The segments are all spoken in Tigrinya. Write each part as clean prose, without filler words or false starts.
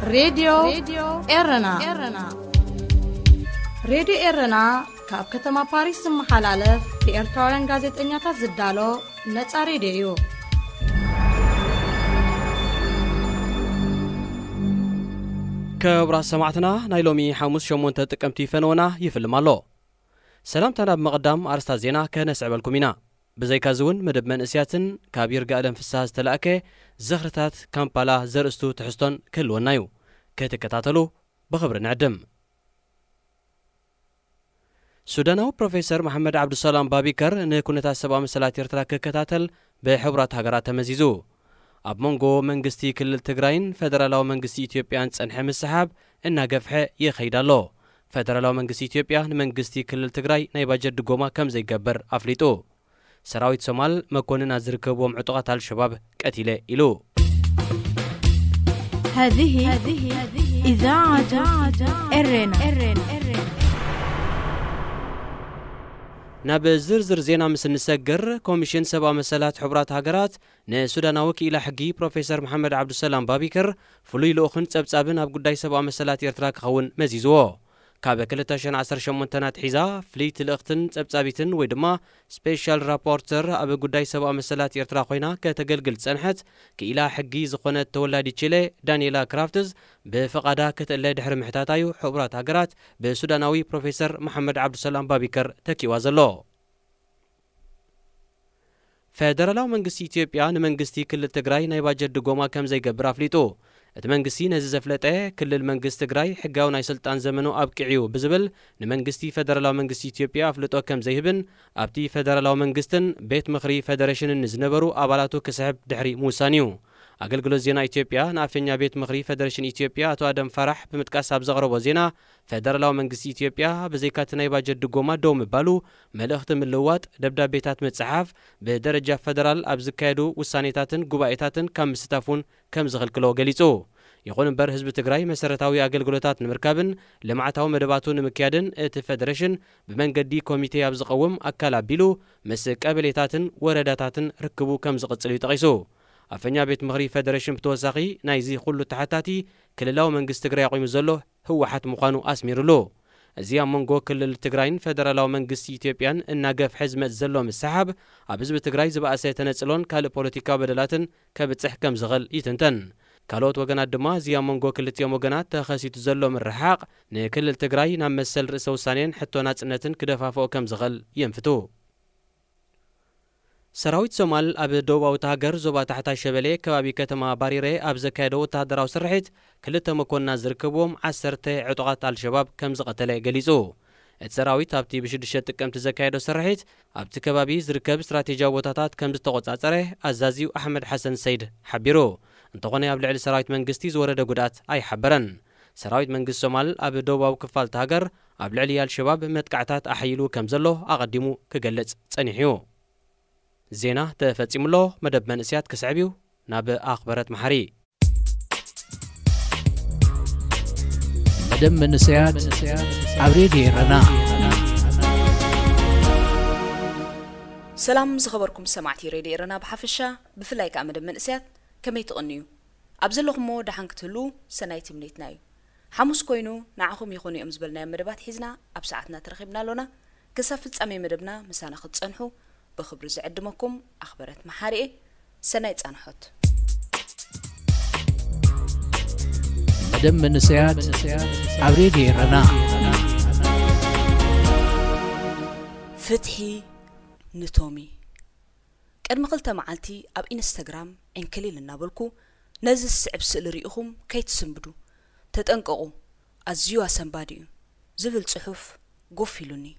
راديو إرنا راديو إرنا كاب كتما باريس محلالة في إرتوران غازت إنياتا زدالو نتسا راديو كبرا سمعتنا نايلومي حاموس شمون تتكمتي فنونا يفلم الله سلامتنا بمقدام أرستا زينا كنسع بالكمينا بزي كازون مدب من اسياتن كابير قادم في الساز تلاكي زغرتات كامبالا زرستو تحستون كل ونايو كتكتاتلو بخبر نعدم سوداناو بروفيسور محمد عبد السلام بابيكر نكونتا سبا مسلات يرتراك كتاتل بحبرات هاجرات تمزيزو اب مونغو منغستي كل تግራይን فدرالاو منغستي ኢትዮጵያን ጸንሐ መስሓብ እና ገፍሐ ይኸይዳሎ فدرالاو منغستي ኢትዮጵያ ንመንግስቲ ክልል ትግራይ ናይ ባጀት ድጎማ ከም ዘይገበር አፍሊጦ ሰራዊት ሶማል መኮንን አዝርከቦም ዕጡቃት አልሸባብ ቀቲለ ኢሉ هذه إذاعة إرنا ናብ ዝርዝር ዜና ምስ ንሰግር ኮሚሽን ሰብኣ መሰላት ሕቡራት ሃገራት ንሱዳናዊ ክኢላ ሕጊ ፕሮፌሰር መሐመድ ዓብዱሰላም ባቢከር ፍሉይ ልኡኽን ጸብጻብን ኣብ ጉዳይ ሰብኣ መሰላት ኤርትራ ክኸውን መዚዝዎ ካብ 2018 ናትሒዛ ፍሊት ልእኽትን ጸብጻቢትን ወይ ድማ ስፔሻል ራፖርተር ኣብ ጉዳይ ሰብኣ መሰላት ኤርትራ ኮይና ከተገልግል ጸንሐት ክኢላ ሕጊ ዝኾነት ተወላዲ ቺሌ ዳንኤላ ክራፍትዝ ብፈቃዳ ክትእለ ድሕሪ ምሕታታዩ ሕቡራት ሃገራት ብሱዳናዊ ፕሮፌሰር መሐመድ ዓብዱሰላም ባቢከር ተኪዋ ዘሎ فدرالاو منغستي ኢትዮጵያ ንመንግስቲ ክልል ትግራይ ናይ ባጀት ድጎማ ከም ዘይገብር አፍሊጡ እቲ መንግስቲ ነዚ ዘፍለጠ ክልል መንግስቲ ትግራይ ሕጋው ናይ ስልጣን ዘመኑ ኣብቅዒው ብዝብል ንመንግስቲ ፈደራላው መንግስቲ ኢትዮጵያ አፍልጦ ከም ዘይህብን ኣብቲ ፈደራላው መንግስትን ቤት ምኽሪ ፌደሬሽንን ዝነበሩ አባላቱ ክስሕብ ድሕሪ ሙሳኒው አገልግሎት ዜና ኢትዮጵያ ናፈኛ ቤት ምኽሪ ፌደሬሽን ኢትዮጵያ አቶ አደም ፈራህ በመጥቃስ አብዘቅረቦ ዜና ፈደራላው መንግስቲ ኢትዮጵያ በዘይካት ናይ ባጀት ድጎማ ደው ምባሉ መልእኽቲ ምልዋጥ ደብዳቤታት መጽሓፍ በደረጃ ፌደራል ኣብዝካየዱ ውሳኔታትን ጉባኤታትን ከም ምስተፉን ከም ዝኽልክሎ ገሊጹ ይኹን እምበር ህዝቢ ትግራይ መሰረታዊ አገልግሎታት ንምርካብን ልምዓታዊ መደባቱ ንምክያድን እቲ ፌደሬሽን ብመንገዲ ኮሚቴ ኣብ ዝቀውም አካል ኣቢሉ ምስ ቀበሌታትን ወረዳታትን ርክቡ ከም ዝቕጽል ይጠቂሱ አፈኛ ቤት ምኽሪ ፌደሬሽን ብተወሳኺ ናይዚ ኩሉ ተሓታቲ ክልላዊ መንግስቲ ትግራይ ቆይሙ ዘሎ ህወሓት ምዃኑ ኣስሚሩሉ እዚ ኣብ መንጎ ክልል ትግራይን ፈደራላዊ መንግስቲ ኢትዮጵያን እናገፍ ሕዝመት ዘሎ መስሓብ ኣብ ህዝቢ ትግራይ ዝበኣሰ ተነጽሎን ካልእ ፖለቲካዊ በደላትን ከብጽሕ ከም ዝኽእል ይትንተን ካልኦት ወገናት ድማ እዚ ኣብ መንጎ ክልቲኦም ወገናት ተኸሲቱ ዘሎ ምርሓቕ ንክልል ትግራይ ናብ መሰል ርእሰ ውሳኔን ሕቶ ናጽነትን ክደፋፍኦ ከም ዝኽእል የንፍቱ ሰራዊት ሶማል ኣብ ደቡባዊ ሃገር ዞባ ታሕታይ ሸበሌ ከባቢ ከተማ ባሪሬ ኣብ ዘካየደ ወተሃደራዊ ስርሒት ክልተ መኮንናት ዝርከብዎም 10 ዕጡቃት አልሸባብ ከም ዝቀተለ ገሊጹ እቲ ሰራዊት ኣብቲ ብ6 ጥቅምቲ ዘካየደ ስርሒት ኣብቲ ከባቢ ዝርከብ ስትራቴጂያዊ ቦታታት ከም ዝተቆጻጸረ ኣዛዚው ኣሕመድ ሐሰን ሰይድ ሓቢሩ እንተኾነ ኣብ ልዕሊ ሰራዊት መንግስቲ ዝወረደ ጉድኣት ኣይሓበረን ሰራዊት መንግስቲ ሶማል ኣብ ደቡባዊ ክፋል ሃገር ኣብ ልዕሊ አልሸባብ መጥቃዕታት ኣሕይሉ ከም ዘሎ ኣቀዲሙ ክገልጽ ጸኒሑ ዜና ተፈጺሙሎ መደብ መንእስያት ክስዕብዩ ናብ ኣኽበረት መሐሪ መደብ መንእስያት ኣብ ሬድዮ ኢረና ሰላም ዝኸበርኩም ሰማዕቲ ሬድዮ ኢረና ብሓፈሻ ብፍላይ ከዓ መደብ መንእስያት ከመይ ትቕንዩ ኣብ ዘለኹሞ ዳሓን ክትህሉ ሰናይ ትምኒትና እዩ ሓሙስ ኮይኑ ንዓኹም ይኹኑ እዮም ዝበልናዮ መደባት ሒዝና ኣብ ሰዓትና ተረኺብና ኣሎና ክሳብ ፍጻሜ መደብና ምሳና ክትጸንሑ بخبر زعدمكم أخبرت محارئ سنة صنحت مدام من سياد عبريدي رنا فتحي نتومي قد ما قلت معلتي اب انستغرام ان كليل نابلكو نزل سعب سئل ريئكم كي تسنبدو تتنققوا ازيو اسنباديو زبل صحف قفلوني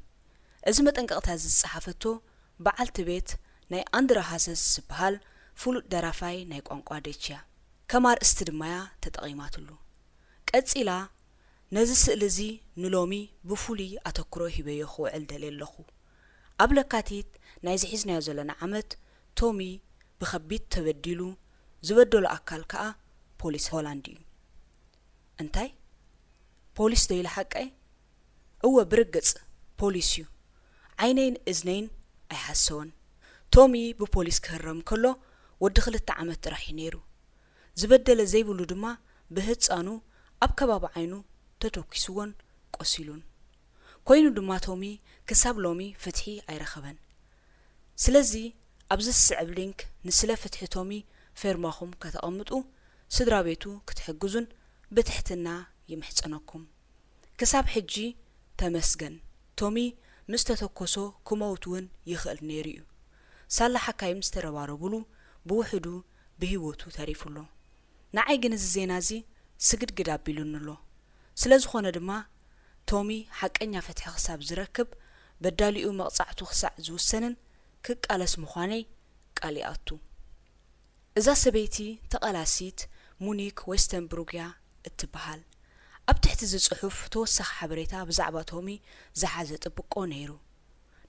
اذا ما تنققت هذه الصحافتو بعلت بيت ناي اندرا حاسس سبحال فول درافاي ناي قنقوا ديچيا كمار استدمايا تتقيماتلو قصيلا نزي سئلزي نلومي بفولي اتكرو هبيه خوعل دليلخو ابلكاتيت ناي زحيزنا يزلنا عمت تومي بخبيت تبديلو زبدلو اكل كا بوليس هولندي انتي بوليس ديل حقي هو برقص بوليسيو عينين اذنين አይሐሰውን ቶሚ በፖሊስ ከረም ከሎ ወድ 2 ዓመት ጥራሕ ነይሩ ዝበደለ ዘይብሉ ድማ በህፃኑ ኣብ ከባቢ ዓይኑ ተተኪስዎን ቆሲሉን ኮይኑ ድማ ቶሚ ክሳብ ሎሚ ፍትሒ ኣይረኸበን ስለዚ ኣብዚ ስዕብ ሊንክ ንስለ ፍትሒ ቶሚ ፈርማኹም ከተቐምጡ ስድራ ቤቱ ክትሕግዙን ብትሕትና ይምሕጸነኩም ክሳብ ሕጂ ተመስገን ቶሚ ምስ ተተኮሶ ክመውትውን ይኽእል ነይሩ እዩ ሳላ ሓካይም ዝተረባረቡሉ ብውሕዱ ብህይወቱ ተሪፉሎ ንዓይ ግን እዚ ዜና እዚ ስግድግድ ኣቢሉንሎ ስለ ዝኾነ ድማ ቶሚ ሓቀኛ ፍትሒ ክሳብ ዝረክብ በዳሊኡ መቕጻዕቱ ክሳዕ ዝውሰንን ክቃለስ ምዃነይ ቃሊኣቱ እዛ ሰበይቲ ተቐላሲት ሙኒክ ዌስተንብሩግያ እትበሃል ኣብ ትሕቲ ዝጽሑፍ ተወሳኺ ሓበሬታ ብዛዕባ ቶሚ ዝሓዘ ጥብቆ ነይሩ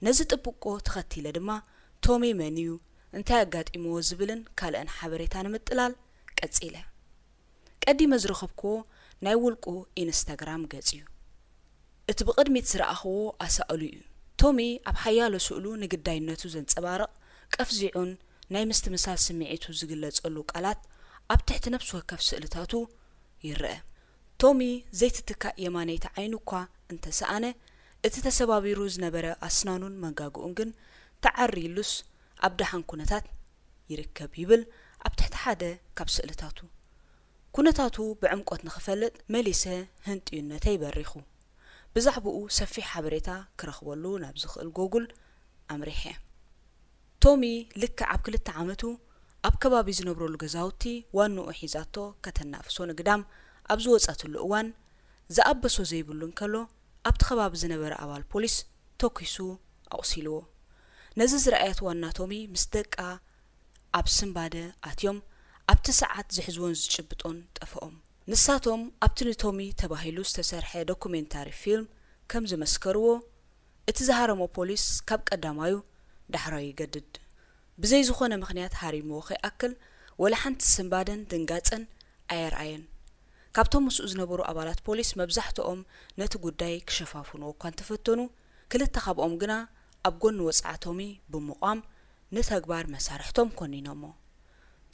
ነዚ ጥብቆ ተኸቲለ ድማ ቶሚ መን እዩ እንታይ ኣጋጢምዎ ዝብልን ካልእን ሓበሬታ ንምጥላል ቀጺለ ቀዲመ ዝረኸብክዎ ናይ ውልቁ ኢንስታግራም ገጽ እዩ እቲ ብቕድሚት ዝረኣኽዎ ኣሳእሉ እዩ ቶሚ ኣብ ሓያሎ ስእሉ ንግዳይነቱ ዘንጸባርቕ ቀፍዚዑን ናይ ምስትምሳል ስምዒቱ ዝግለጸሉ ቃላት ኣብ ትሕቲ ነፍሲ ወከፍ ስእልታቱ ይርአ ቶሚ ዘይትትካእ የማነይቲ ዓይኑ እኳ እንተሰኣነ እቲ ተሰባቢሩ ዝነበረ ኣስናኑን መንጋጉኡን ግን ተዓሪሉስ ኣብ ደሓን ኩነታት ይርከብ ይብል ኣብ ትሕቲ ሓደ ካብ ስእልታቱ ኩነታቱ ብዕምቆት ንኽፈልጥ መሊሰ ህንጥዩነተይ በሪኹ ብዛዕባኡ ሰፊሕ ሓበሬታ ክረኽበሉ ናብ ዝኽእል ጎጉል ኣምሪሐ ቶሚ ልክዕ ኣብ 2 ዓመቱ ኣብ ከባቢ ዝነብረሉ ገዛውቲ ዋንኡ ሒዛቶ ከተናፍሶ ንግዳም ኣብ ዝወጻትሉ እዋን ዝኣበሶ ዘይብሉን ከሎ ኣብቲ ከባቢ ዝነበረ ኣባል ፖሊስ ተኪሱ ኣቑሲልዎ ነዚ ዝረኣየት ዋና ቶሚ ምስ ደቃ ኣብ ስምባደ ኣትዮም ኣብቲ ሰዓት ዝሕዝዎን ዝጭብጦን ጠፍኦም ንሳቶም ኣብቲ ንቶሚ ተባሂሉ ዝተሰርሐ ዶኩሜንታሪ ፊልም ከም ዝመስከርዎ እቲ ዝሃረሞ ፖሊስ ካብ ቀዳማዩ ዳሕራዊ ይገድድ ብዘይ ዝኾነ ምኽንያት ሃሪምዎ ኸይኣክል ወላ ሓንቲ ስምባደን ድንጋጸን ኣየርኣየን ካብቶም ምስኡ ዝነበሩ ኣባላት ፖሊስ መብዛሕትኦም ነቲ ጉዳይ ክሸፋፍንዎ እኳ እንተፈተኑ ክልተ ካብኦም ግና ኣብ ጎኒ ወፅዓ ቶሚ ብምቋም ንተግባር መሳርሕቶም ኮኒኖሞ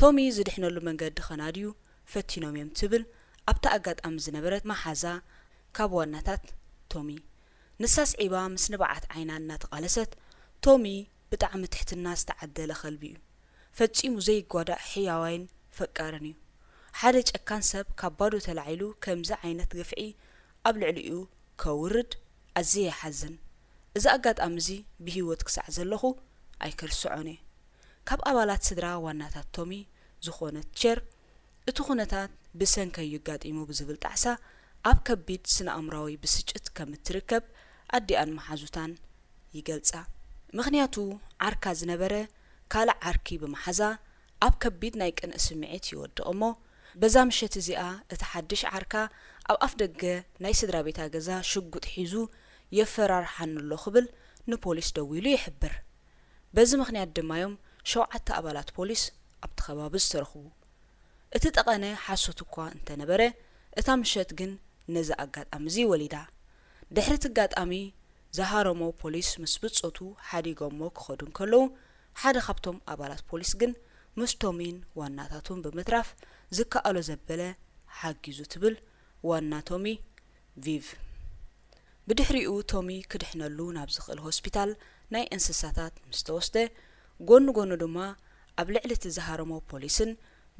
ቶሚ ዝድሕነሉ መንገዲ ኸናድዩ ፈቲኖም እዮም ትብል ኣብታ ኣጋጣሚ ዝነበረት መሓዛ ካብ ዋናታት ቶሚ ንሳስ ዒባ ምስ ንባዓት ዓይና እናተቃለሰት ቶሚ ብጣዕሚ ትሕትና ዝተዓደለ ኸልቢ እዩ ፈጺሙ ዘይጓዳእ ሕያዋይን ፈቃርን እዩ ሓደ ጨካን ሰብ ካብ ባዶ ተላዒሉ ከምዚ ዓይነት ግፍዒ ኣብ ልዕሊኡ ከውርድ ኣዝየ ይሓዝን እዚ ኣጋጣሚ እዚ ብህይወት ክሳዕ ዘለኹ ኣይክርስዖን እየ ካብ ኣባላት ስድራ ዋናታት ቶሚ ዝኾነት ቸር እቲ ኩነታት ብሰንከይ ይጋጢሙ ብዝብል ጣዕሳ ኣብ ከቢድ ስነ-ኣእምራዊ ብስጭት ከም እትርከብ ኣዲኣን መሓዙታን ይገልጻ ምኽንያቱ ዓርካ ዝነበረ ካልእ ዓርኪ ብመሓዛ ኣብ ከቢድ ናይ ቅንእ ስምዒት ይወድቕ እሞ በዛ ምሸት እዚኣ እቲ ሓድሽ ዓርካ ኣብ ኣፍ ደገ ናይ ስድራ ቤታ ገዛ ሽጉጥ ሒዙ የፈራርሓንሎ ክብል ንፖሊስ ደው ኢሉ ይሕብር በዚ ምኽንያት ድማዮም 7 ኣባላት ፖሊስ ኣብቲ ከባቢ ዝተረኽቡ እቲ ጠቐነ ሓሶት እኳ እንተነበረ እታ ምሸት ግን ነዚ ኣጋጣሚ እዚ ወሊዳ ድሕሪ እቲ ኣጋጣሚ ዝሃረሞ ፖሊስ ምስ ብጾቱ ሓዲጎሞ ክኸዱ ከለዉ ሓደ ካብቶም ኣባላት ፖሊስ ግን ምስ ቶሚን ዋናታቱን ብምትራፍ ዝከኣሎ ዘበለ ሓጊዙ ትብል ዋና ቶሚ ቪቭ ብድሕሪኡ ቶሚ ክድሕነሉ ናብ ዝኽእል ሆስፒታል ናይ እንስሳታት ምስ ተወስደ ጎኑ ጎኑ ድማ ኣብ ልዕሊ እቲ ዝሃረሞ ፖሊስን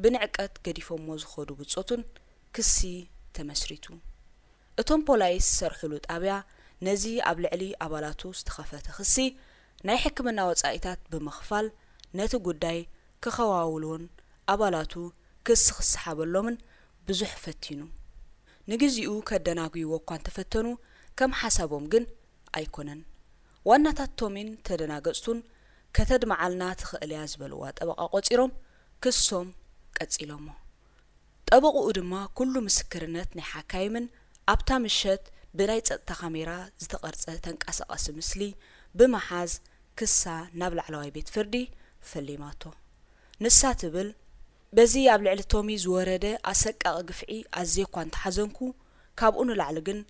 ብንዕቀት ገዲፎሞ ዝኸዱ ብጾቱን ክሲ ተመስሪቱ እቶም ፖላይስ ሰርሕሉ ጣብያ ነዚ ኣብ ልዕሊ ኣባላቱ ዝተኸፈተ ክሲ ናይ ሕክምና ወጻኢታት ብምኽፋል ነቲ ጉዳይ ክኸዋውሉን ኣባላቱ ክስ ክስሓበሎምን ብዙሕ ፈቲኑ ንግዚኡ ከደናግይዎ እኳ እንተፈተኑ ከም ሓሳቦም ግን ኣይኮነን ዋናታት ቶሚን ተደናገጽቱን ከተድመዓልና ትኽእል እያ ዝበልዋ ጠበቓ ቆፂሮም ክሶም ቀጺሎሞ ጠበቑኡ ድማ ኩሉ ምስክርነት ናይ ሓካይምን ኣብታ ምሸት ብናይ ጸጥታ ካሜራ ዝተቐርጸ ተንቀሳቓሲ ምስሊ ብመሓዝ ክሳ ናብ ላዕለዋይ ቤት ፍርዲ ፈሊማቶ ንሳ ትብል በዚ ኣብ ልዕሊ ቶሚ ዝወረደ ኣሰቃቂ ግፍዒ ኣዝየ እኳ እንተሓዘንኩ ካብኡ ንላዕሊ ግን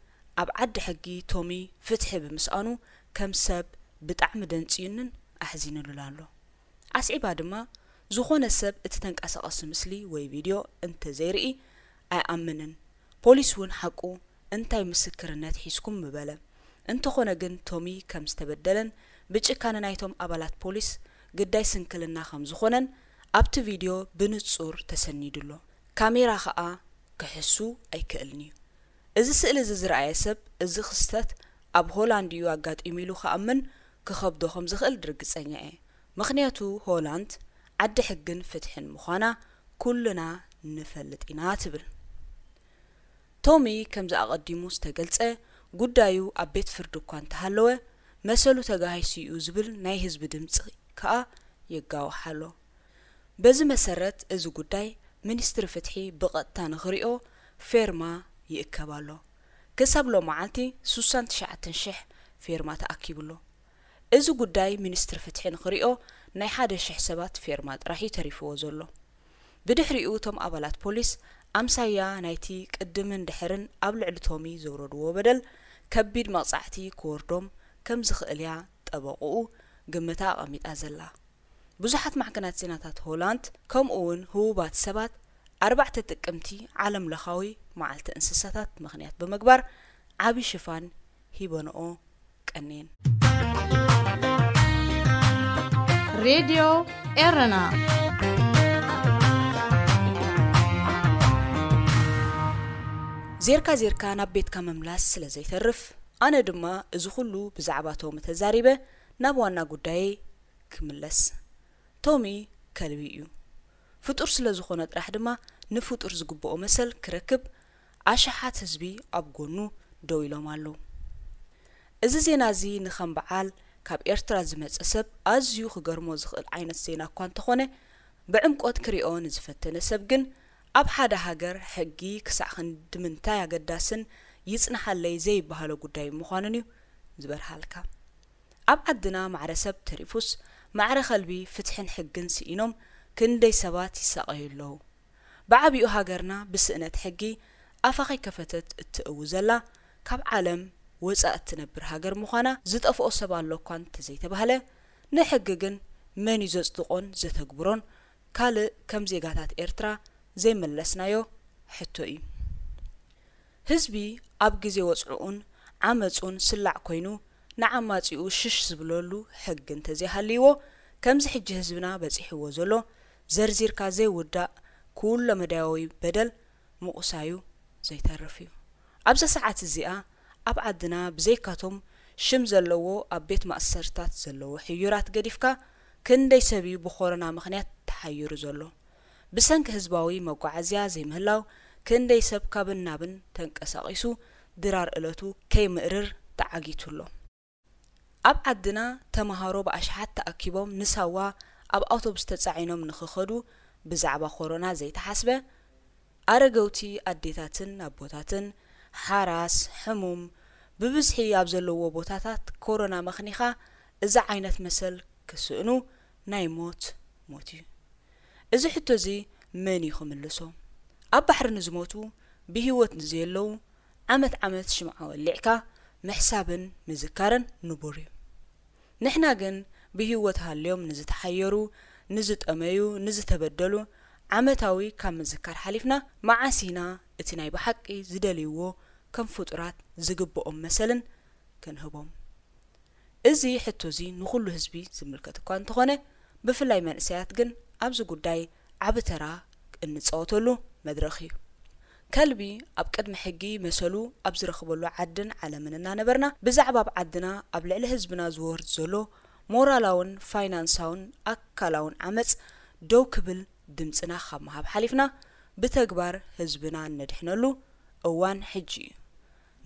ኣብ ዓዲ ሕጊ ቶሚ ፍትሒ ብምስኣኑ ከም ሰብ ብጣዕሚ ደንጽዩንን ኣሕዚንሉላ ኣሎ ኣስዒባ ድማ ዝኾነ ሰብ እቲ ተንቀሳቓሲ ምስሊ ወይ ቪድዮ እንተዘይርኢ ኣይኣምንን ፖሊስ ውን ሓቁ እንታይ ምስክርነት ሒስኩም ምበለ እንተኾነ ግን ቶሚ ከም ዝተበደለን ብጭካነ ናይቶም ኣባላት ፖሊስ ግዳይ ስንክልና ከም ዝኾነን ኣብቲ ቪድዮ ብንጹር ተሰኒዱሎ ካሜራ ከዓ ክሕሱ ኣይክእልኒ እዚ ስእሊ ዝረኣየ ሰብ እዚ ክስተት ኣብ ሆላንድ እዩ ኣጋጢሙ ኢሉ ከኣምን ክኸብዶ ከም ዝኽእል ድርግጸኛ እየ ምኽንያቱ ሆላንድ ዓዲ ሕግን ፍትሕን ምዃና ኩልና ንፈልጥ ኢና ትብል ቶሚ ከም ዝኣቐዲሙ ዝተገልጸ ጉዳዩ ኣብ ቤት ፍርዲ እኳ እንተሃለወ መሰሉ ተጋሂሱ እዩ ዝብል ናይ ህዝቢ ድምፂ ከዓ የጋውሓሎ በዚ መሰረት እዚ ጉዳይ ሚኒስትሪ ፍትሒ ብቐጥታ ንኽሪኦ ፌርማ ይእከባሎ ክሳብ ሎ መዓልቲ 69,000 ፌርማ ተኣኪቡሎ እዚ ጉዳይ ሚኒስትሪ ፍትሒ ንኽሪኦ ናይ 1,000 ሰባት ፌርማ ጥራሕ ተሪፍዎ ዘሎ ብድሕሪኡ ቶም ኣባላት ፖሊስ ኣምሳያ ናይቲ ቅድምን ድሕርን ኣብ ልዕሊ ቶሚ ዘውረድዎ በደል ከቢድ መቕጻዕቲ ክወርዶም ከም ዝኽእል እያ ጠበቑኡ ግምታ ኣቐሚጣ ዘላ ብዙሓት ማዕከናት ዜናታት ሆላንድ ከምኡውን ህቡባት ሰባት 4 ጥቅምቲ ዓለም ለኻዊ መዓልቲ እንስሳታት ምኽንያት ብምግባር ዓቢ ሽፋን ሂበንኦ ቀኔን ሬድዮ ኤረና ዜርካ ናብ ቤትካ መምላስ ስለ ዘይተርፍ ኣነ ድማ እዚ ኩሉ ብዛዕባ ቶሚ ተዛሪበ ናብ ዋና ጉዳይ ክምለስ ቶሚ ከልቢ እዩ ፍጡር ስለ ዝኾነ ጥራሕ ድማ ንፍጡር ዝግብኦ መሰል ክረክብ ኣሽሓት ህዝቢ ኣብ ጎኑ ደው ኢሎም ኣለዉ እዚ ዜና እዚ ንኸም በዓል ካብ ኤርትራ ዝመጸ ሰብ ኣዝዩ ክገርሞ ዝኽእል ዓይነት ዜና እኳ እንተኾነ ብዕምቆት ክሪኦ ንዝፈተነ ሰብ ግን ኣብ ሓደ ሃገር ሕጊ ክሳዕ ክንዲ ምንታይ ኣገዳስን ይጽንሓለይ ዘይበሃሎ ጉዳይ ምዃኑን እዩ ዝበርሃልካ ኣብ ዓድና ማዕረሰብ ተሪፉስ ማዕረ ኸልቢ ፍትሕን ሕግን ሲኢኖም ክንደይ ሰባት ይሳቐዩ ኣለዉ ብዓብኡ ሃገርና ብስእነት ሕጊ ኣፋኸይ ከፈተት እትእው ዘላ ካብ ዓለም ወፃእ እትነብር ሃገር ምዃና ዝጠፍኦ ሰብ ኣሎ እኳ እንተዘይተባህለ ንሕጊ ግን መን እዩ ዘጽድቆን ዘተግብሮን ካልእ ከም ዜጋታት ኤርትራ ዘይመለስናዮ ሕቶ እዩ ህዝቢ ኣብ ግዜ ወጽዑን ዓመጹን ስላዕ ኮይኑ ንዓማጺኡ ሽሽ ዝብለሉ ሕጊ እንተዘይሃልይዎ ከምዚ ሕጂ ህዝብና በፂሕዎ ዘሎ ዘርዚርካ ዘይውዳእ ኩሎ መዳያዊ በደል ምቑሳዩ ዘይተርፍ እዩ ኣብዛ ሰዓት እዚኣ ኣብ ዓድና ብዘይካቶም ሽም ዘለዎ ኣብ ቤት ማእሰርታት ዘለዎ ሕዩራት ገዲፍካ ክንደይ ሰብ እዩ ብኮሮና ምኽንያት ተሓይሩ ዘሎ ብሰንኪ ህዝባዊ መጓዓዝያ ዘይምህላው ክንደይ ሰብ ካብን ናብን ተንቀሳቒሱ ድራር ዕለቱ ከይምእርር ተዓጊቱሎ ኣብ ዓድና ተማሃሮ ብኣሽሓት ተኣኪቦም ንሳዋ ኣብ ኣውቶቡስ ተጻዒኖም ንኽኸዱ ብዛዕባ ኮሮና ዘይተሓስበ ኣረገውቲ ኣዴታትን ኣቦታትን ሓራስ ሕሙም ብብዝሒ ኣብ ዘለዎ ቦታታት ኮሮና መኽኒኻ እዚ ዓይነት መሰል ክስእኑ ናይ ሞት እዩ እዚ ሕቶ እዚ መን እዩ ክምልሶ ኣብ ባሕሪ ንዝሞቱ ብህይወት ንዘየለዉ ዓመት ሽምዓ ወሊዕካ ምሕሳብን ምዝካርን ንቡር እዩ ንሕና ግን ብህይወት ሃልዮም ንዝተሓየሩ ንዝጠመዩ ንዝተበደሉ ዓመታዊ ካብ ምዝካር ሓሊፍና መዓሲና እቲ ናይ ብሓቂ ዝደልይዎ ከም ፍጡራት ዝግብኦም መሰልን ክንህቦም እዚ ሕቶ እዚ ንኹሉ ህዝቢ ዝምልከት እኳ እንተኾነ ብፍላይ መንእሰያት ግን ኣብዚ ጉዳይ ዓቢ ተራ እንፃወተሉ መድረኽ እዩ ከልቢ ኣብ ቅድሚ ሕጊ መሰሉ ኣብ ዝረኽበሉ ዓድን ዓለምን እናነበርና ብዛዕባ ኣብ ዓድና ኣብ ልዕሊ ህዝብና ዝወርድ ዘሎ ሞራላውን ፋይናንሳውን ኣካላውን ዓመፅ ደው ክብል ድምፅና ካብ ምሃብ ሓሊፍና ብተግባር ህዝብና ነድሕነሉ እዋን ሕጂ እዩ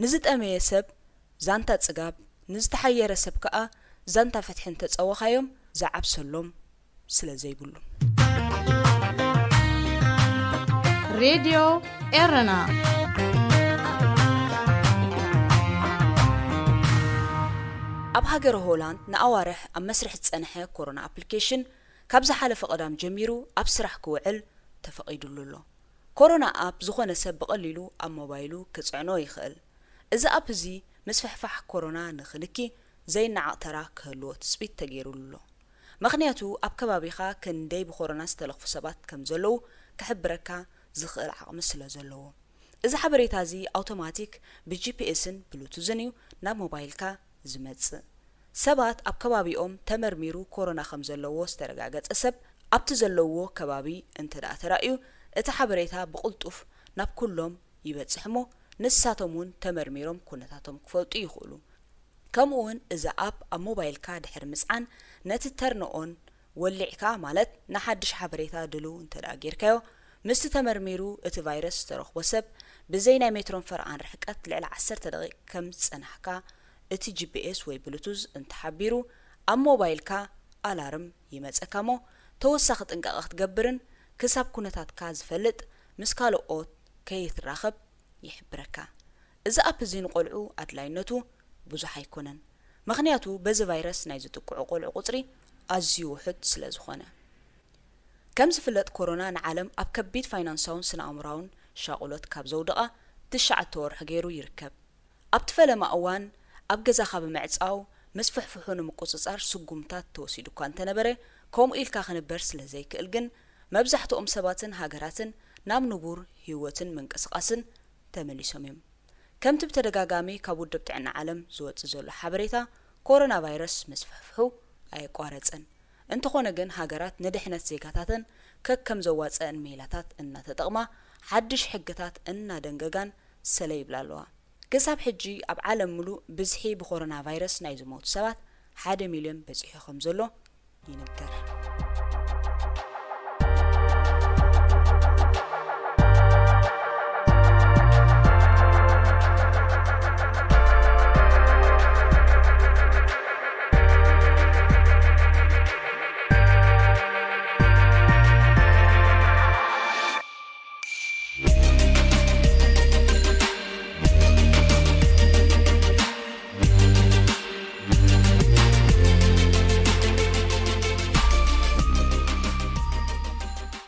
ንዝጠመየ ሰብ ዛንታ ጽጋብ ንዝተሓየረ ሰብ ከዓ ዛንታ ፍትሕን ተጸወኻዮም ዝዓብሰሎም ስለ ዘይብሉ ሬድዮ ኤረና ኣብ ሃገር ሆላንድ ንኣዋርሕ ኣብ መስርሕ ዝጸንሐ ኮሮና ኣፕሊኬሽን ካብ ዝሓለፈ ቀዳም ጀሚሩ ኣብ ስራሕ ክውዕል ተፈቒዱሉ ኣሎ ኮሮና ኣፕ ዝኾነ ሰብ በቐሊሉ ኣብ ሞባይሉ ክጽዕኖ ይኽእል እዚ ኣፕ እዚ ምስ ፍሕፋሕ ኮሮና ንኽንኪ ዘይነዓቕተራ ክህልዎ ትጽቢት ተገይሩሉ ኣሎ ምኽንያቱ ኣብ ከባቢኻ ክንደይ ብኮሮና ዝተለኽፉ ሰባት ከም ዘለዉ ክሕብረካ ዝኽእል ዓቕሚ ስለ ዘለዎ إذا حبريتا زي أوتوماتيك بجي-بي-إسن بلوتوزن ناب موبايلكا زمتص سبات أب كبابيهم تمرميرو كورونا خمزلوو استرجاجت أسب أبتزلوو كبابي أنت دا ترأيو إتحبريتها بقلطف ناب كلهم يبتصحمو نساتمون تمرميرهم كنتاتهم كفوتو يخولو كمون إذا أب موبايل كاد حرمسعن نتترنقون ولعكا مالت نحدش حبريتها دلو أنت دا جيركايو مستتمرميرو إتفيروس ترخ وسب بزينا مترون فرعان رحكات لعلى 10 دقيقة كم تسنحكا إتي جي-بي-إس وي بلوتوز انت حبيرو موبايلكا ألارم يمزأكامو توسخت انقاقت تقبرن كساب كونتاتكا زفلت مسكالو اوت كي يتراخب يحبركا إذا أبزين قلعو أدلاينتو بزح يكونن مغنياتو بز فيروس نايزو تقعو قلعو قطري أزيو وحد سلازخونا كم زفلت كورونا نعالم أب كبيد فاينانساون سنة أمراون شاقولت كاب زودقة 9 تور حقيرو يركب أب تفلما أوان أب جزاخا بمعصاو مسفحفحون مقصصار سقومتات توسيدو كان تنبره كوم إلكا خنبر سلازي كالجن مبزحتو سباتن هاجراتن نام نبور هيوتن من قسقاسن تمليسوميم كم تبتدقاقامي كابود بتاعنا عالم زوات زول حبريتا كورونا فيروس مسفحفحو أي قوارتسن انتخونا جن هاجرات ندحنت زيكاتاتن كم زواتسن ميلاتات إننا تتغما حدش حقتات إننا دنقاقان سليب لالوا كساب حجي أب عالم ملو بزحي بكورونا فيروس نايزو موت سبات 1 مليون بزحي خمزلو ينبكر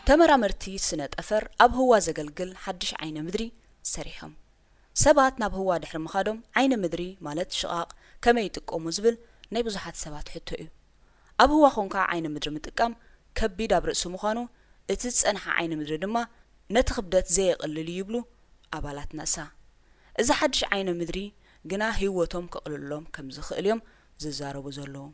تمرامرتي سنة أفر أب هو زقلقل حدش عين مدري سريحهم سبات ناب هو دحر مخادم عين مدري مالت شقاق كما يتقوم زبل نيبزحات سبات حتو أب هو خونكا عين مدري متقام كبي دابر سمخانو اتتصنح عين مدري دما نتخبدت زي قلل يبلو أبالات ناسا إذا حدش عين مدري قنا هيوتهم كقللهم كم زخقليهم ززارو زلو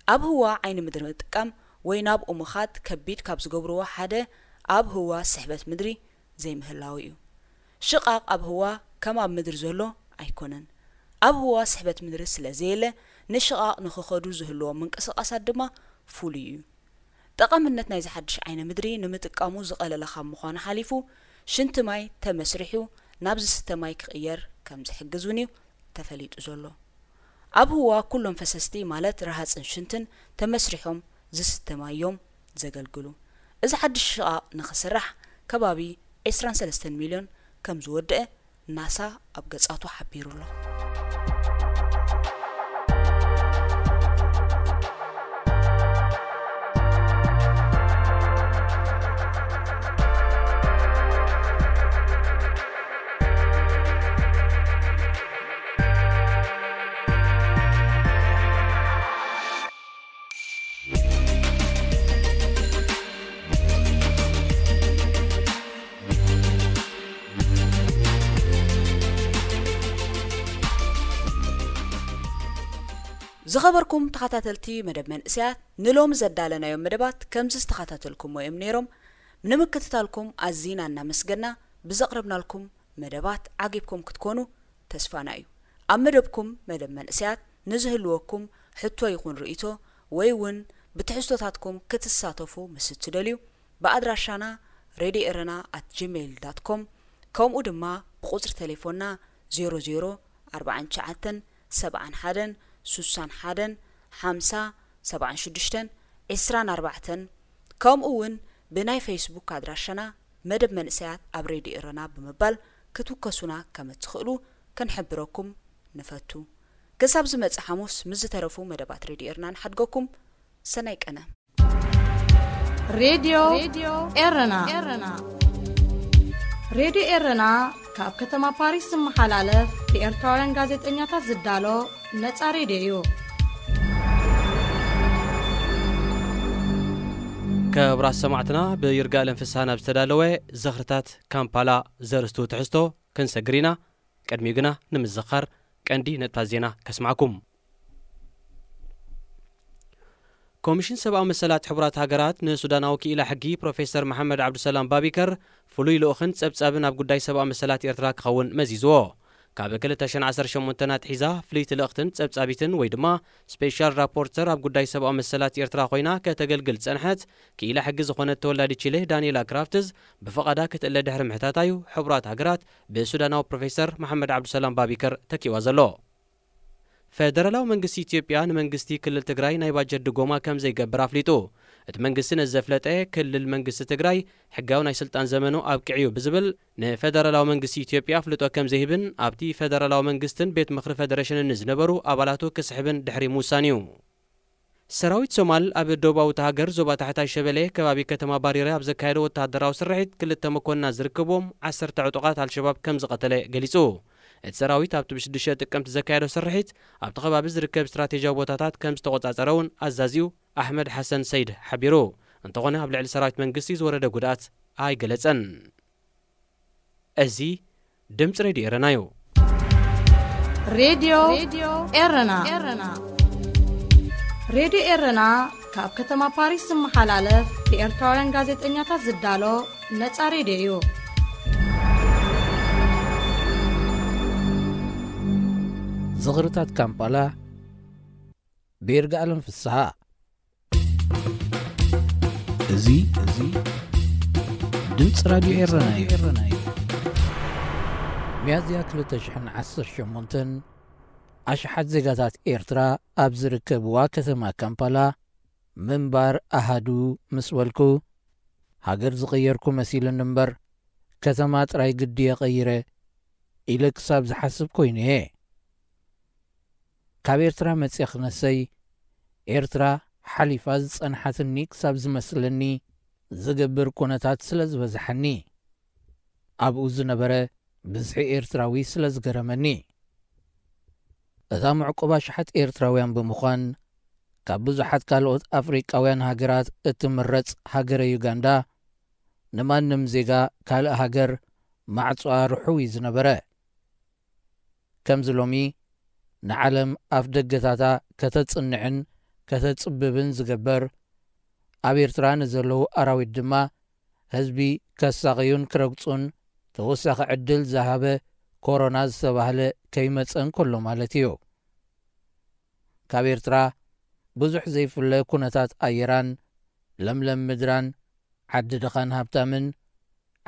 أب هو عين مدري متقام ويناب أمخات كبيد كابز قبروا حدا أب هو سحبت مدري زي مهلاويو شقاق أب هو كما مدر زلو أيكونن أب هو سحبت مدري سلازيلة نشقاق نخخدو زهلو من قصقاص دما فوليو تقامنت نايز حدش عين مدري نمتقامو زقال لخام مخان حاليفو شنت ماي تمسرحيو نابز ستماي كغير كم زحجزونيو تفليت زلو أب هو كلهم فسستي مالت رهاز انشنتن تمسرحهم زستما يوم زقلقلو إذا حد الشقاء نخسرح كبابي 23 مليون كم زودة ناسا أبقصاتو حبيرو له زخبركم تخاتلتي مدب من اسيات نلوم زدالنا يوم مدبات كمزز تخاتلكم ويم نيروم منمكتتالكم عزينا نمسجنا بزقربنا لكم مدبات عقبكم كتكونوا تسفانايو أم مدبكم مدب من اسيات نزهلوكم حتى يكون رئيتو ويون بتحسوتاتكم كتساتفو مستدليو بأدراشانا readyerana@gmail.com كوم ودما بقصر تليفوننا 00 71 سوسان حدن 5 76 24 كم أون بناي فيسبوك أدراشنا مدب من ساعات أبريدي إرنا بمبال كتوكسونا كما تخلو كنحبركم نفتو كساب زمت حموس مزترفو مدبات ريدي إرنا نحدقكم سنايك أنا راديو إرنا كاب كتما باريس محلالف بإرتوارن غازت إنياتا زدالو نتا راديو كبراس سمعتنا بيرقال انفسانا بستدالوه زخرتات كامبالا زرستو تحستو ክንሰግሪና ቀድሚ ግና ንምዝኻር ቀንዲ ነጥብታት ዜና ከስማዕኩም ኮሚሽን ሰብኣዊ መሰላት ሕቡራት ሃገራት ንሱዳናዊ ክኢላ ሕጊ ፕሮፌሰር መሐመድ ዓብዱሰላም ባቢከር ፍሉይ ልኡኽን ጸብጻብን ኣብ ጉዳይ ሰብኣዊ መሰላት ኤርትራ ክኸውን መዚዝዎ ካብ 2018 ናትሒዛ ፍልይቲ ልእኽትን ጸብጻቢትን ወይ ድማ ስፔሻል ራፖርተር ኣብ ጉዳይ ሰብኣዊ መሰላት ኤርትራ ኮይና ከተገልግል ጸንሐት ክኢላ ሕጊ ዝኾነት ተወላዲ ቺሌ ዳንኤላ ክራፍትዝ ብፈቓዳ ክትእለ ድሕሪ ምሕታታዩ ሕቡራት ሃገራት ብሱዳናዊ ፕሮፌሰር መሐመድ ዓብዱሰላም ባቢከር ተኪዋ ዘሎ ፌደራላዊ መንግስቲ ኢትዮጵያ ንመንግስቲ ክልል ትግራይ ናይ ባጀት ድጎማ ከም ዘይገብር ኣፍሊጡ እቲ መንግስቲ ነዘፍለጠ ክልል መንግስቲ ትግራይ ሕጋዊ ናይ ስልጣን ዘመኑ ኣብቅዕዩ ብዝብል ንፌደራላዊ መንግስቲ ኢትዮጵያ ፍልጦ ከም ዘይህብን ኣብቲ ፌደራላዊ መንግስትን ቤት ምክሪ ፌደሬሽንን ዝነበሩ ኣባላቱ ክስሕብን ድሕሪ ምውሳን እዩ ሰራዊት ሶማል ኣብ ደቡባዊት ሃገር ዞባ ታሕታይ ሸበሌ ከባቢ ከተማ ባሪራ ኣብ ዘካየደ ወተሃደራዊ ስርሒት ክልተ መኮንናት ዝርከቦም 10 ዕጡቓት አልሸባብ ከም ዝቐተለ ገሊጹ እቲ ሰራዊት ኣብቲ ብ6 ጥቅምቲ ዘካየደ ስርሒት ኣብቲ ከባቢ ዝርከብ ስትራቴጂያዊ ቦታታት ከም ዝተቆጻጸረውን ኣዛዚኡ ኣሕመድ ሐሰን ሰይድ ሓቢሩ እንተኾነ ኣብ ልዕሊ ሰራዊት መንግስቲ ዝወረደ ጉድኣት ኣይገለጸን እዚ ድምፂ ሬድዮ ኤረና እዩ ሬድዮ ኤረና ሬድዮ ኤረና ካብ ከተማ ፓሪስ ዝመሓላለፍ ብኤርትራውያን ጋዜጠኛታት ዝዳሎ ነጻ ሬድዮ እዩ ዝኽርታት ካምፓላ ቤርጋአለም ፍስሓ እዚ ድምፂ ራድዮ ኤረና እዩ ሚያዝያ 2018 ኣሽሓት ዜጋታት ኤርትራ ኣብ ዝርከብዋ ከተማ ካምፓላ ምንባር ኣሃዱ ምስ በልኩ ሃገር ዝቕየርኩ መሲልን እምበር ከተማ ጥራይ ግድየ ቀይረ ኢለ ክሳብ ዝሓስብ ኮይኑ እየ ካብ ኤርትራ መጽየ ክነሰይ ኤርትራ ሓሊፋ ዝጸንሓትኒ ክሳብ ዝመስለኒ ዝገብር ኩነታት ስለ ዝበዝሐኒ ኣብኡ ዝነበረ ብዝሒ ኤርትራዊ ስለ ዝገረመኒ እዛ ምዕቁባ ሸሓት ኤርትራውያን ብምዃን ካብ ብዙሓት ካልኦት ኣፍሪቃውያን ሃገራት እትምረጽ ሃገረ ዩጋንዳ ንማንም ዜጋ ካልእ ሃገር ማዕጽዋ ርሑው እዩ ዝነበረ ከምዚ ሎሚ ንዓለም ኣፍ ደገታታ ከተጽንዕን ከተጽብብን ዝገበር ኣብ ኤርትራ ንዘለዉ ኣራዊት ድማ ህዝቢ ከሳቒዩን ክረግጹን ተወሳኺ ዕድል ዝሃበ ኮሮና ዝተባህለ ከይመፀን ከሎ ማለት እዩ ካብ ኤርትራ ብዙሕ ዘይፍለ ኩነታት ኣየራን ለምለም ምድራን ዓዲ ድኻን ሃብታምን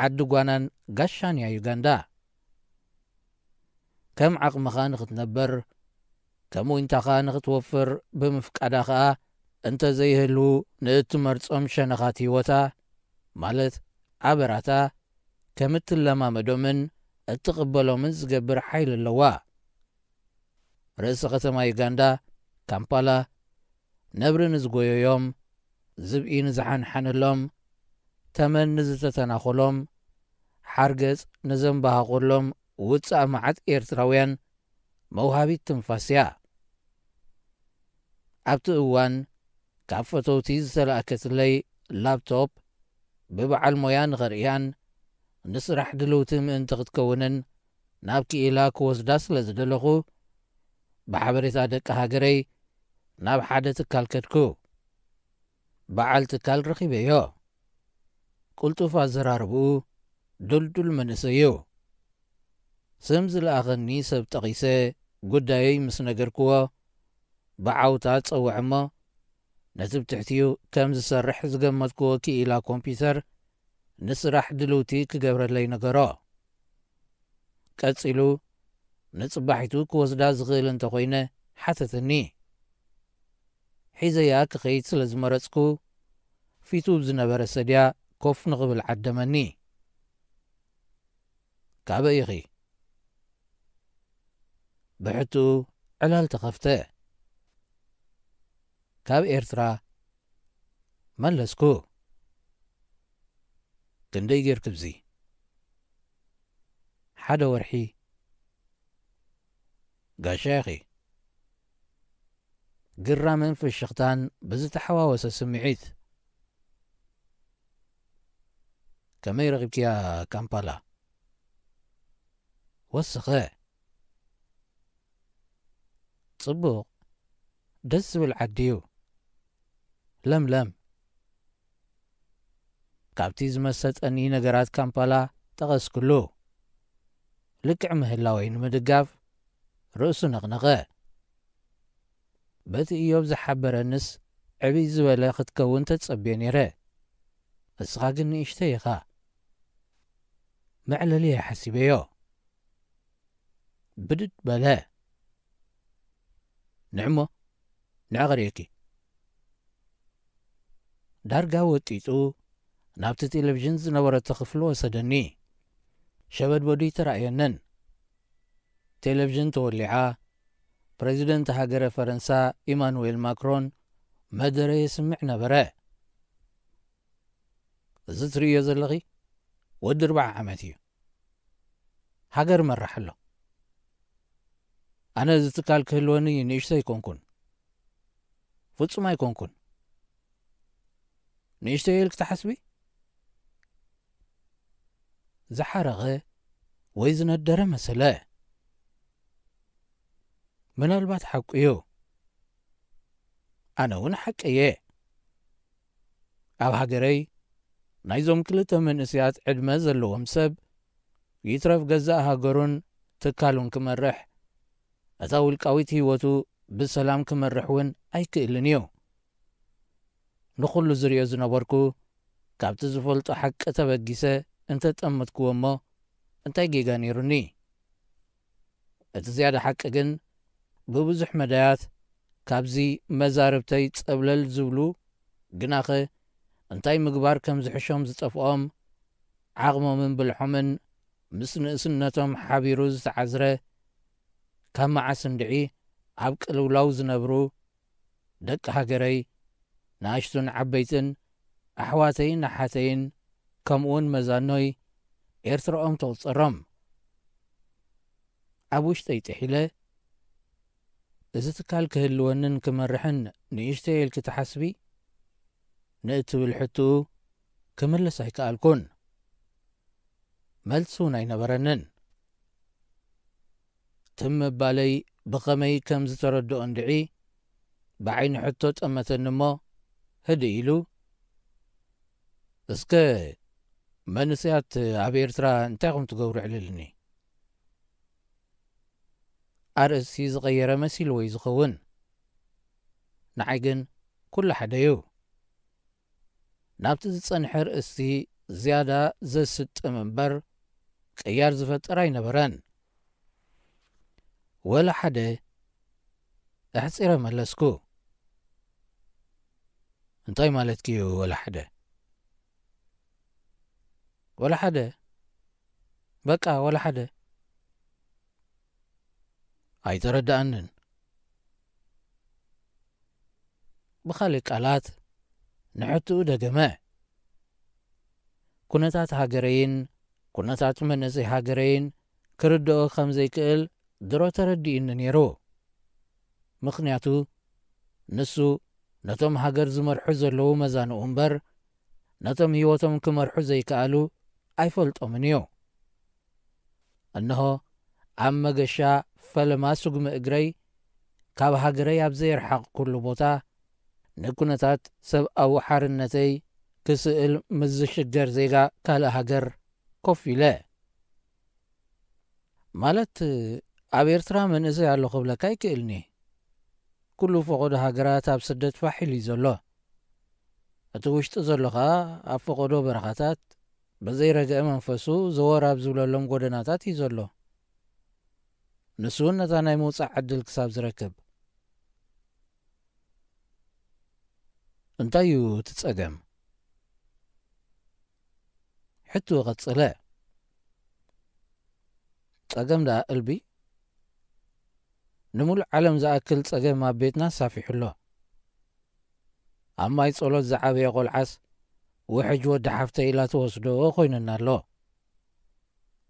ዓዲ ጓናን ጋሻን እያ ዩጋንዳ ከም ዓቕምኻ ንኽትነበር ከምኡ ኢንታኻ ንኽትወፍር ብምፍቃዳ ኸኣ እንተዘይህሉ ንእትመርጾም ሸነኻት ህይወታ ማለት ዓበራታ ከም እትለማመዶምን እትቕበሎምን ዝገብር ሓይል ኣለዋ ርእሲ ከተማ ዩጋንዳ ካምፓላ ነብሪ ንዝጎዮዮም ዝብኢ ንዝሓንሓንሎም ተመን ንዝተተናኸሎም ሓርገጽ ንዘንባሃቖሎም ውፃእ መዓት ኤርትራውያን መውሃቢት ትንፋስ እያ ኣብቲ እዋን ካብ ፈተውቲ ዝተለኣከትለይ ላፕቶፕ ብበዓል ሞያ ንኸርእያን ንስራሕ ድልውቲ ምእንቲ ክትከውንን ናብ ክኢላ ክወስዳ ስለ ዝደለኹ ብሓበሬታ ደቂ ሃገረይ ናብ ሓደ ትካል ከድኩ በዓል ትካል ረኺበዮ ቁልጡፍ ኣዘራርብኡ ዱልዱል መንእሰይ እዩ ስም ዝለኣኸኒ ሰብ ጠቒሰ ጉዳየይ ምስ ነገርክዎ ብዓውታ ጸውዕ እሞ ነቲ ብትሕትኡ ከም ዝሰርሕ ዝገመትክዎ ክኢላ ኮምፒተር ንስራሕ ድልውቲ ክገብረለይ ነገሮ ቀጺሉ ንጽባሒቱ ክወስዳ ዝኽእል እንተኾይነ ሓተተኒ ሒዘያ ክኸይድ ስለ ዝመረጽኩ ፊቱ ብዝነበረ ሰድያ ኮፍ ንኽብል ዓደመኒ ካበይ ኢኺ ብሕትኡ ዕላል ተኸፍተ ካብ ኤርትራ መለስኩ ክንደይ ጌርክብዚ ሓደ ወርሒ ጋሻ ኢኺ ግራምን ፍሽኽታን ብዝተሓዋወሰ ስምዒት ከመይ ረኺብክያ ካምፓላ ወስኸ ጽቡቕ ደስ ዝብል ዓዲዩ ለምለም ካብቲ ዝመሰጠኒ ነገራት ካምፓላ ጠቐስክሉ ልክዕ ምህላወይ ንምድጋፍ ርእሱ ነቕነቐ በቲ ኢዮብ ዝሓበረንስ ዕብይ ዝበለ ክትከውን ተጸብየ ነይረ እስኻ ግን ንእሽተ ኢኻ መዕለልየ ሓሲበዮ ብድድ በለ ንዕሞ ንዕቐርየኪ ዳርጋ ወጢጡ ናብቲ ቴሌቭዥን ዝነበረቶ ክፍሊ ወሰደኒ ሸበድበዱ ተራእየነን ቴሌቭዥን ተወሊዓ ፕሬዚደንት ሃገረ ፈረንሳ ኢማኑኤል ማክሮን መደረ የስምዕ ነበረ እዚ ትርእዮ ዘለኺ ወዲ 4 ዓመት እዩ ሃገር መራሕ ኣሎ ኣነ እዚ ትካል ክህልወኒ ንእሽቶ ኣይኮንኩን ፍጹም ኣይኮንኩን ንእሽቶ ኢልክ ተሓስቢ ዝሓረቐ ወይ ዝነደረ መሰለ ምናልባት ሓቂ እዩ ኣነ እውን ሓቀየ ኣብ ሃገረይ ናይዞም 2 መንእስያት ዕድመ ዘለዎም ሰብ ይትረፍ ገዛእ ሃገሩን ትካሉን ክመርሕ እታ ውልቃዊት ህይወቱ ብሰላም ክመርሕ እውን ኣይክእልን እዩ ንኹሉ ዝሪኦ ዝነበርኩ ካብቲ ዝፈልጦ ሓቂ ተበጊሰ እንተጠመትክዎ እሞ እንታይ ጌጋ ነይሩኒ እቲ ዝያዳ ሓቂ ግን ብብዙሕ መዳያት ካብዚ መዛርብተይ ጸብለል ዝብሉ ግናኸ እንታይ ምግባር ከም ዝሕሾም ዝጠፍኦም ዓቕሞምን ብልሖምን ምስ ንእስነቶም ሓቢሩ ዝተዓዝረ ካብ መዓስ እንድዒ ኣብ ቅልውላው ዝነብሩ ደቂ ሃገረይ ንኣሽቱን ዓበይትን ኣሕዋተይን ኣሓተይን ከምኡውን መዛኖይ ኤርትራኦም ተቑጸሮም ኣብ ውሽጠይ ጥሒለ እዚ ትካል ክህልወንን ክመርሕን ንእሽተይ ኢልክ ተሓስቢ ንእትብል ሕትኡ ክምልስ ኣይከኣልኩን መልሲ እውን ኣይነበረንን ትም መባለይ ብኸመይ ከም ዝተረድኦ እንድዒ ብዓይኒ ሕቶ ጠመተኒ እሞ ህድ ኢሉ እስከ መንስያት ኣብ ኤርትራ እንታይ ኹም ትገብሩ ዕልልኒ ኣርእሲ ዝቐየረ መሲሉ ወይ ዝኸውን ንዓይ ግን ኩሉ ሓደ እዩ ናብቲ ዝጸንሐ ርእስቲ ዝያዳ ዘስጥም እምበር ቅያር ዝፈጠር ኣይነበረን ወላ ሓደ ኣሕፂረ መለስኩ እንታይ ማለትኪ እዩ ወላ ሓደ በቃ ወላ ሓደ ኣይተረዳእንን ብኻልእ ቃላት ንሕትኡ ደገመ ኩነታት ሃገረይን ኩነታት መንእሰይ ሃገረይን ክርድኦ ከም ዘይክእል ድሮ ተረዲእኒ ነይሩ ምኽንያቱ ንሱ ነቶም ሃገር ዝመርሑ ዘለዉ መዛንኡ እምበር ነቶም ህይወቶም ክመርሑ ዘይከኣሉ ኣይፈልጦምን እዩ እንሆ ኣብ መገሻ ፈለማ ስጉሚ እግረይ ካብ ሃገረይ ኣብ ዘይርሓቕ ኩሉ ቦታ ንኩነታት ሰብኣዊ ሓርነተይ ክስእል ምስ ዝሽገር ዜጋ ካልእ ሃገር ኮፍ ኢለ ማለት ኣብ ኤርትራ መንእሰይ ኣሎ ክብለካ ይክእልኒ ኩሉ ፈቆዶ ሃገራት ኣብ ስደት ፋሒሉ እዩ ዘሎ እቲ ውሽጢ ዘሎ ኸኣ ኣብ ፈቆዶ በረኻታት በዘይረግአ መንፈሱ ዘወራብ ዝብለሎም ጎደናታት እዩ ዘሎ ንሱ እውን ነታ ናይ ምውፃእ ዕድል ክሳብ ዝረክብ እንታይ እዩ ትጸገም ሕቱ ቐጽለ ጸገም ዳ እልቢ ንምሉእ ዓለም ዝኣክል ጸገም ኣብ ቤትና ሳፊሑሎ ኣብ ማይ ጸሎት ዝዓበየ ቖልዓስ ውሕጅ ወዲ ሓፍተ ኢላ ተወስዶ ኾይኑና ኣሎ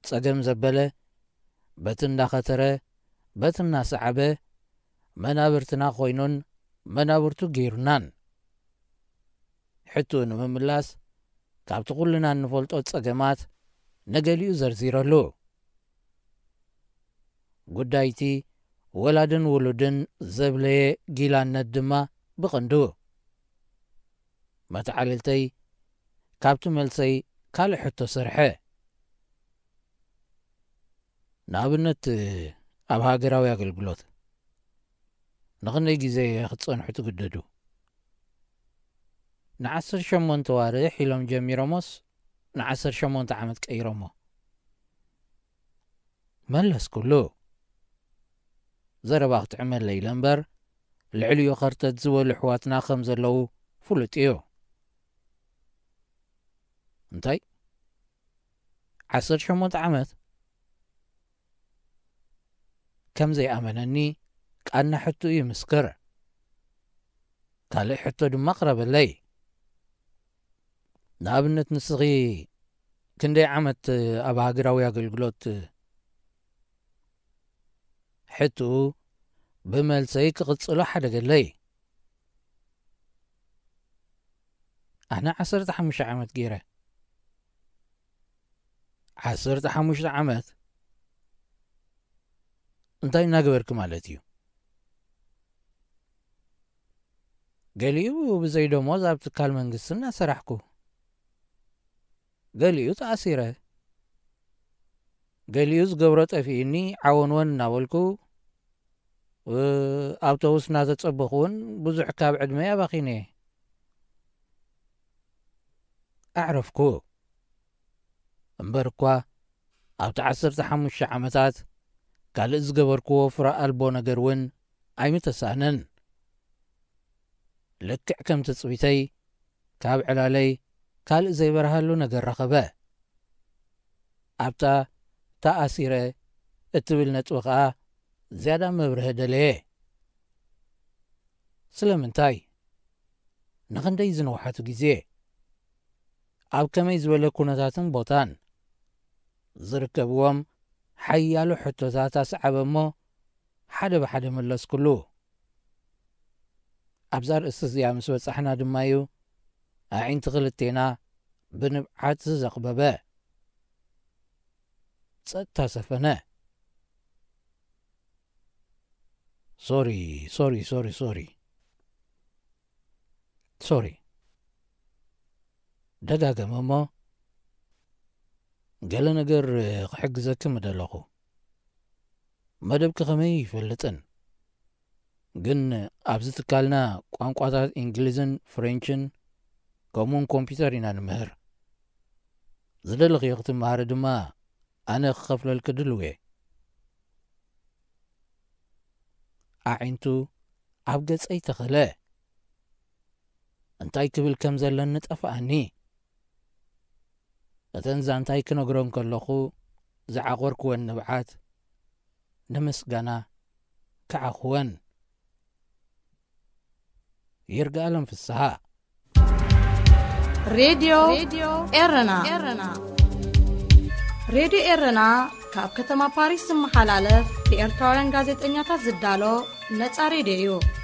ጸገም ዘበለ በቲ እንዳኸተረ በቲ እናሰዓበ መናብርትና ኾይኑን መናብርቱ ገይሩናን ሕቱኡ ንምምላስ ካብቲ ኹልና እንፈልጦ ጸገማት ነገሊኡ ዘርዚረሉ ጉዳይቲ ወላድን ውሉድን ዘብለየ ጊላነት ድማ ብቐንዱ መተዓልልተይ ካብቲ መልሰይ ካልእ ሕቶ ሰርሐ ንኣብነት ኣብ ሃገራዊ ኣገልግሎት ንኽንደይ ግዜ ክትጸንሑ ትግደዱ ን18 ዋርሕ ኢሎም ጀሚሮሞስ ን18 ዓመት ቀይሮሞ መለስ ኩሉ ዘረባ ክትዕመለ ኢለ እምበር ልዕልዮ ኸርተት ዝበሉ ኣሕዋትና ከም ዘለዉ ፍሉጥ እዩ እንታይ 18 ዓመት ከም ዘይኣመነኒ ቃና ሕቱ ይምስክር ካልእ ሕቶ ድማ ቕረበለይ ንኣብነት ንስኺ ክንደይ ዓመት ኣብ ሃገራዊ ኣገልግሎት ሕቱ ብመልሰይ ክቕጽሎ ሓደገለይ ኣነ 15 ዓመት ገይረ 15 ዓመት እንታይ እናገበርክ ማለት እዩ ገሊኡ ብዘይ ደሞዝ ኣብ ትካል መንግስቲ እናሰራሕኩ ገሊኡ ተኣሲረ ገሊኡ ዝገብሮ ጠፊእኒ ዓወንወን እናበልኩ ኣውቶቡስ እናተጸበኹ እውን ብዙሕ ካብ ዕድመይ ኣባኺነ ኣዕረፍኩ እምበር እኳ ኣብቲ 15 ዓመታት ካልእ ዝገበርክዎ ፍረ ኣልቦ ነገር እውን ኣይምተሳነን ልክዕ ከም ትጽቢተይ ካብ ዕላለይ ካልእ ዘይበረሃሉ ነገር ረኸበ ኣብታ ተኣሲረ እትብል ነጥቢ ኸዓ ዝያዳ መብርህ ደለየ ስለምንታይ ንኽንደይ ዝነውሓቱ ግዜ ኣብ ከመይ ዝበለ ኩነታትን ቦታን ዝርከብዎም ሓያሉ ሕቶታት ኣስዓበ እሞ ሓደ ብሓደ መለስኩሉ ኣብዛ ርእሲ እዚኣ ምስ በጻሕና ድማ እዩ ኣዒንቲ ክልቴና ብንብዓት ዘቕበበ ጸጥታ ሰፈነ ሶሪ ደጋገመ እሞ ገለ ነገር ክሕግዘክም እደለኹ መደብኪ ኸመይ ይፈልጥን ግን ኣብዚ ትካልና ቋንቋታት እንግሊዝን ፍሬንችን ከምኡውን ኮምፒተር ኢና ንምህር ዝደለኽዮ ክትመሃር ድማ ኣነ ክኸፍለልክ ድልው እየ ኣዒንቱ ኣብ ገጸይ ተኸለ እንታይ ክብል ከም ዘለኒ ጠፍኣኒ እተን ዛንታይ ክነግሮም ከለኹ ዝዓቖርክወን ንብዓት ንምስጋና ክዓኽወን ይርጋኣሎም ፍስሓ ሬድዮ ኤረና ሬድዮ ኤረና ካብ ከተማ ፓሪስ ዝመሓላለፍ ብኤርትራውያን ጋዜጠኛታት ዝዳሎ ነጻ ሬድዮ እዩ